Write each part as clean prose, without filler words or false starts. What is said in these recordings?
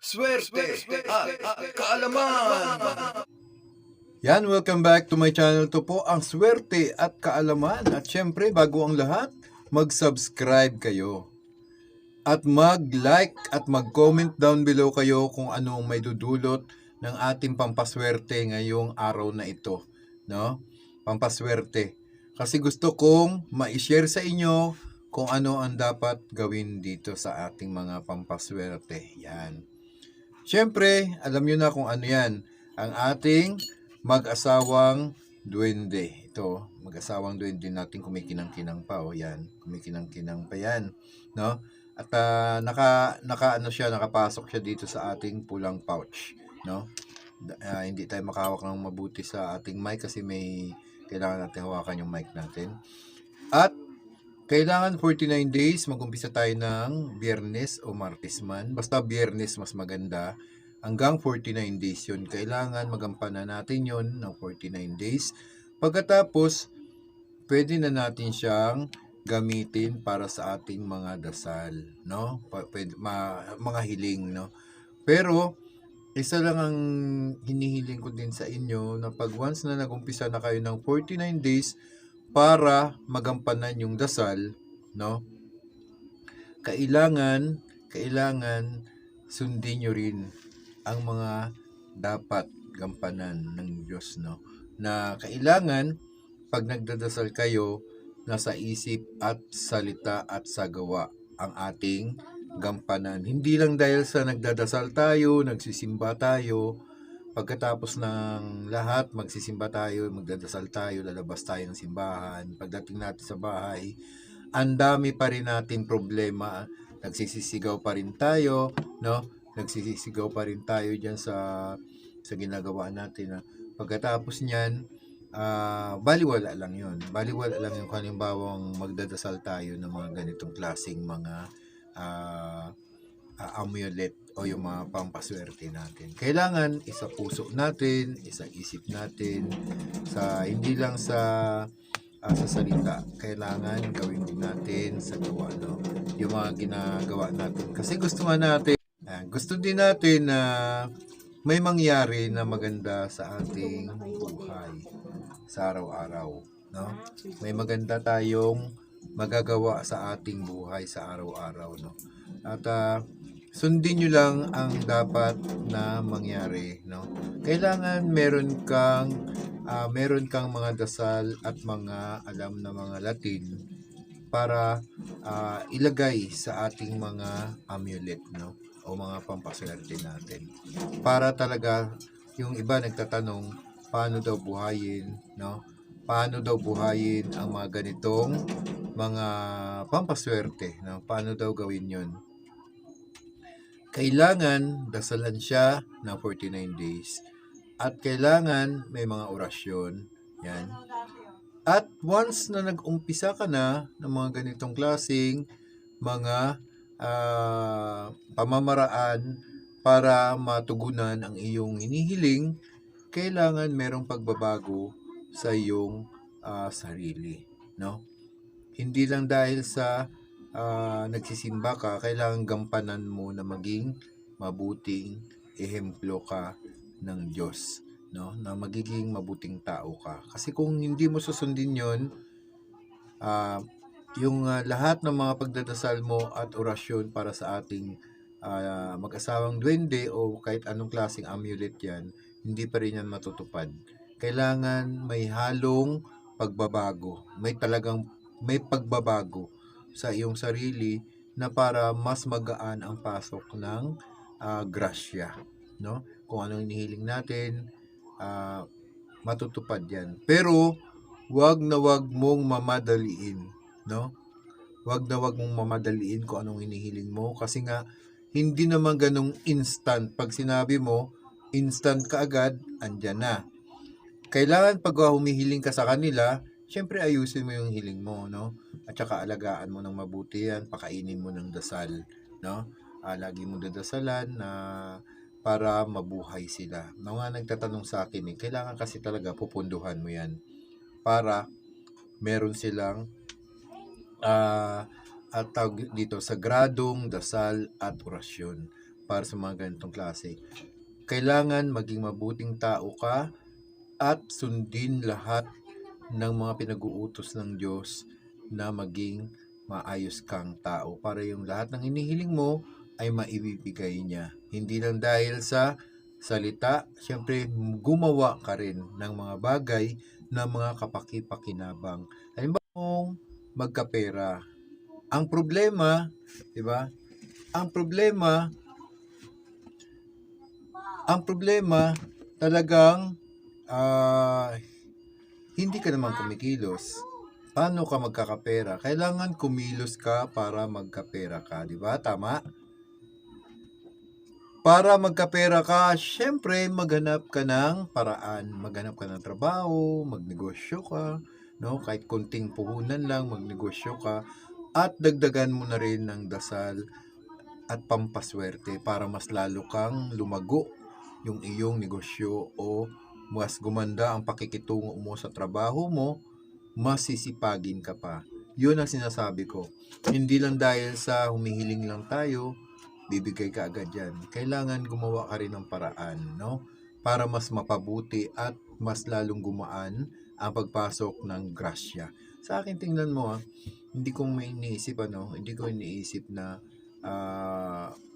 Swerte at kaalaman. Yan, welcome back to my channel. To po ang swerte at kaalaman. At syempre, bago ang lahat, mag-subscribe kayo. At mag-like at mag-comment down below kayo kung anong may dudulot ng ating pampaswerte ngayong araw na ito. No? Pampaswerte. Kasi gusto kong ma-share sa inyo kung ano ang dapat gawin dito sa ating mga pampaswerte. Yan. Syempre, alam nyo na kung ano yan. Ang ating mag-asawang duwende. Ito, mag-asawang duwende natin kumikinang-kinang pa. O yan, kumikinang-kinang pa yan. No? At nakapasok siya dito sa ating pulang pouch. No? Hindi tayo makahawak ng mabuti sa ating mic kasi may kailangan natin hawakan yung mic natin. At kailangan 49 days, mag-umpisa tayo ng Biyernes o Martes man. Basta Biyernes mas maganda. Hanggang 49 days yun. Kailangan magampanan natin yun ng 49 days. Pagkatapos, pwede na natin siyang gamitin para sa ating mga dasal, no? Mga hiling, no? Pero, isa lang ang hinihiling ko din sa inyo na pag once na nag-umpisa na kayo ng 49 days para magampanan yung dasal, no? Kailangan sundin nyo rin ang mga dapat gampanan ng Diyos, no? Na kailangan pag nagdadasal kayo, nasa isip at salita at sa gawa ang ating gampanan. Hindi lang dahil sa nagdadasal tayo, nagsisimba tayo, pagkatapos ng lahat, magsisimba tayo, magdadasal tayo, lalabas tayo ng simbahan. Pagdating natin sa bahay, ang dami pa rin nating problema. Nagsisisigaw pa rin tayo, no? Nagsisisigaw pa rin tayo diyan sa ginagawa natin. Pagkatapos niyan, baliwala lang yun. Baliwala lang yung halimbawang magdadasal tayo ng mga ganitong klaseng mga amulet o yung mga pampaswerte natin. Kailangan isa puso natin, isa isip natin, hindi lang sa salita. Kailangan gawin din natin sa gawa, no? Yung mga ginagawa natin. Kasi gusto din natin na may mangyari na maganda sa ating buhay sa araw-araw, no? May maganda tayong magagawa sa ating buhay sa araw-araw, no? At sundin nyo lang ang dapat na mangyari, no? Kailangan meron kang mga dasal at mga alam na mga Latin para ilagay sa ating mga amulet, no? O mga pampaswerte natin. Para talaga, yung iba nagtatanong, paano daw buhayin, no? Paano daw buhayin ang mga ganitong mga pampaswerte, no? Paano daw gawin yon? Kailangan dasalan siya ng 49 days. At kailangan may mga orasyon. Yan. At once na nag-umpisa ka na ng mga ganitong klaseng mga pamamaraan para matugunan ang iyong hinihiling, kailangan merong pagbabago sa iyong sarili, no? Hindi lang dahil sa nagsisimba ka, kailangan gampanan mo na maging mabuting ehemplo ka ng Diyos, no? Na magiging mabuting tao ka. Kasi kung hindi mo susundin 'yon, yung lahat ng mga pagdadasal mo at orasyon para sa ating mag-asawang duwende o kahit anong klaseng amulet yan, hindi pa rin yan matutupad. Kailangan may halong pagbabago. May pagbabago sa iyong sarili na para mas magaan ang pasok ng grasya, no? Kung anong hinihiling natin, matutupad yan. Pero wag mong mamadaliin, no? Wag mong mamadaliin kung anong hinihiling mo kasi nga hindi naman ganong instant. Pag sinabi mo, instant ka agad, andyan na. Kailangan pag humihiling ka sa kanila, syempre ayusin mo yung hiling mo, no? At saka alagaan mo ng mabuti yan, pakainin mo ng dasal, no? Lagi mo dadasalan na para mabuhay sila. Mga nagtatanong sa akin, kailangan kasi talaga pupunduhan mo yan para meron silang at tawag dito sagradong dasal at orasyon para sa mga ganitong klase. Kailangan maging mabuting tao ka at sundin lahat ng mga pinag-uutos ng Diyos na maging maayos kang tao para yung lahat ng hinihiling mo ay maibibigay niya. Hindi lang dahil sa salita, siyempre gumawa ka rin ng mga bagay na mga kapaki-pakinabang. Halimbawa mong magkapera. Ang problema, di ba? Ang problema talagang hindi ka naman kumikilos. Paano ka magkakapera? Kailangan kumilos ka para magkapera ka, di ba? Tama? Para magkapera ka, syempre maghanap ka ng paraan. Maghanap ka ng trabaho, magnegosyo ka, no? Kahit konting puhunan lang, magnegosyo ka. At dagdagan mo na rin ng dasal at pampaswerte para mas lalo kang lumago yung iyong negosyo o mas gumanda ang pakikitungo mo sa trabaho mo, mas sisipagin ka pa. Yun ang sinasabi ko. Hindi lang dahil sa humihiling lang tayo, bibigay ka agad yan. Kailangan gumawa ka rin ng paraan, no? Para mas mapabuti at mas lalong gumaan ang pagpasok ng grasya. Sa akin, tingnan mo, hindi ko iniisip na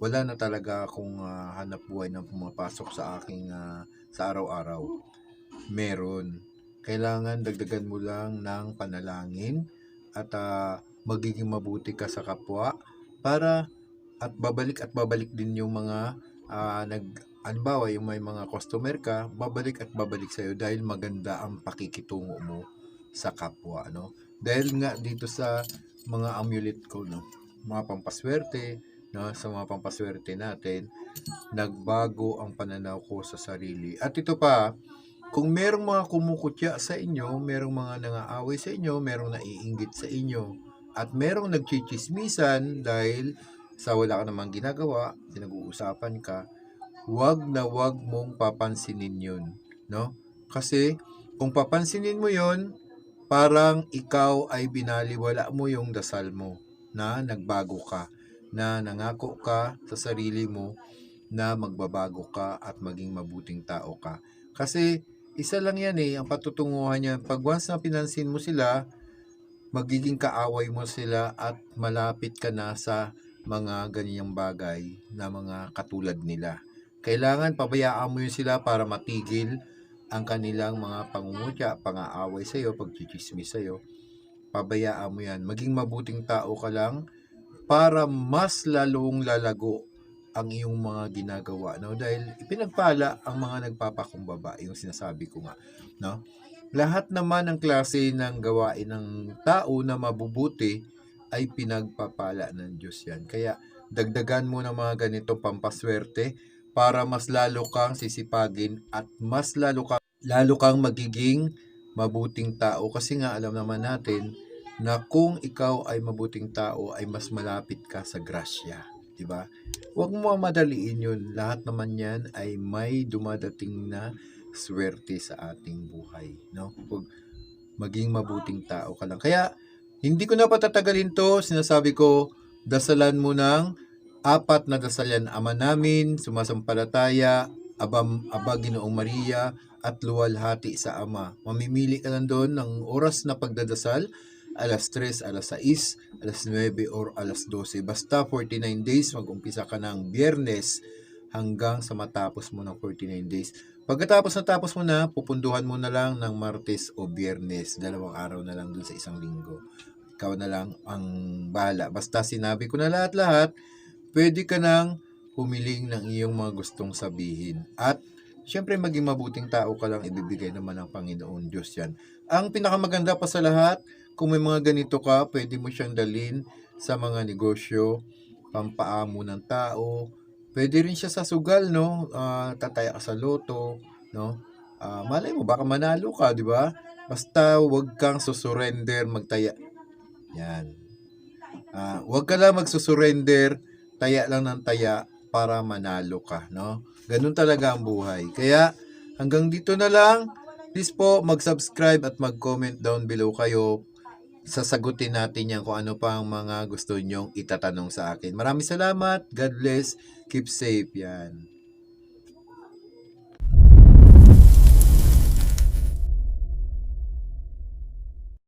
wala na talaga akong hanap buhay na pumapasok sa aking sa araw-araw. Meron. Kailangan dagdagan mo lang ng panalangin at magiging mabuti ka sa kapwa para at babalik din yung mga halimbawa yung may mga customer ka, babalik sa'yo dahil maganda ang pakikitungo mo sa kapwa, no? Dahil nga dito sa mga amulet ko, no, mga pampaswerte, no, sa mga pampaswerte natin, nagbago ang pananaw ko sa sarili. At ito pa, kung merong mga kumukutya sa inyo, merong mga nangaaway sa inyo, merong naiinggit sa inyo, at merong nagchichismisan dahil sa wala ka namang ginagawa, pinag-uusapan ka, wag na wag mong papansinin yun, no? Kasi kung papansinin mo yun, parang ikaw ay binaliwala mo yung dasal mo na nagbago ka, na nangako ka sa sarili mo na magbabago ka at maging mabuting tao ka. Kasi isa lang yan ang patutunguhan niya. Pag once na pinansin mo sila, magiging kaaway mo sila at malapit ka na sa mga ganyang bagay na mga katulad nila. Kailangan pabayaan mo yun sila para matigil ang kanilang mga pangungutya, pang-aaway sa iyo, pagchichismis sa iyo. Pabayaan mo yan. Maging mabuting tao ka lang para mas lalong lalago ang iyong mga ginagawa, no? Dahil ipinagpala ang mga nagpapakumbaba, yung sinasabi ko nga, no? Lahat naman ng klase ng gawain ng tao na mabubuti ay pinagpapala ng Diyos yan. Kaya dagdagan mo ng mga ganitong pampaswerte para mas lalo kang sisipagin at mas lalo kang magiging mabuting tao. Kasi nga alam naman natin na kung ikaw ay mabuting tao ay mas malapit ka sa grasya, di ba? Huwag mo mamadaliin yun. Lahat naman yan ay may dumadating na swerte sa ating buhay, no? Huwag maging mabuting tao ka lang. Kaya hindi ko na patatagalin to. Sinasabi ko, dasalan mo ng 4 na dasal yan. Ama namin, sumasampalataya, Aba Ginoong Maria, at luwalhati sa Ama. Mamimili ka lang doon ng oras na pagdadasal, alas 3, alas 6, alas 9, or alas 12. Basta 49 days, mag-umpisa ka ng Biyernes hanggang sa matapos mo ng 49 days. Pagkatapos mo na, pupunduhan mo na lang ng Martes o Biyernes. 2 araw na lang dun sa isang linggo. Ikaw na lang ang bahala. Basta sinabi ko na lahat-lahat, pwede ka nang humiling ng iyong mga gustong sabihin. At syempre maging mabuting tao ka lang, ibibigay naman ng Panginoon Diyos yan. Ang pinakamaganda pa sa lahat, kung may mga ganito ka, pwede mo siyang dalhin sa mga negosyo, pampaamo ng tao. Pwede rin siya sa sugal, no? Tataya ka sa loto, no? Malay mo, baka manalo ka, di ba? Basta huwag kang susurrender, magtaya. Yan. Huwag ka lang magsusurrender, taya lang ng taya para manalo ka, no? Ganun talaga ang buhay. Kaya hanggang dito na lang. Please po mag-subscribe at mag-comment down below kayo. Sasagutin natin yan kung ano pa ang mga gusto nyong itatanong sa akin. Maraming salamat. God bless. Keep safe yan.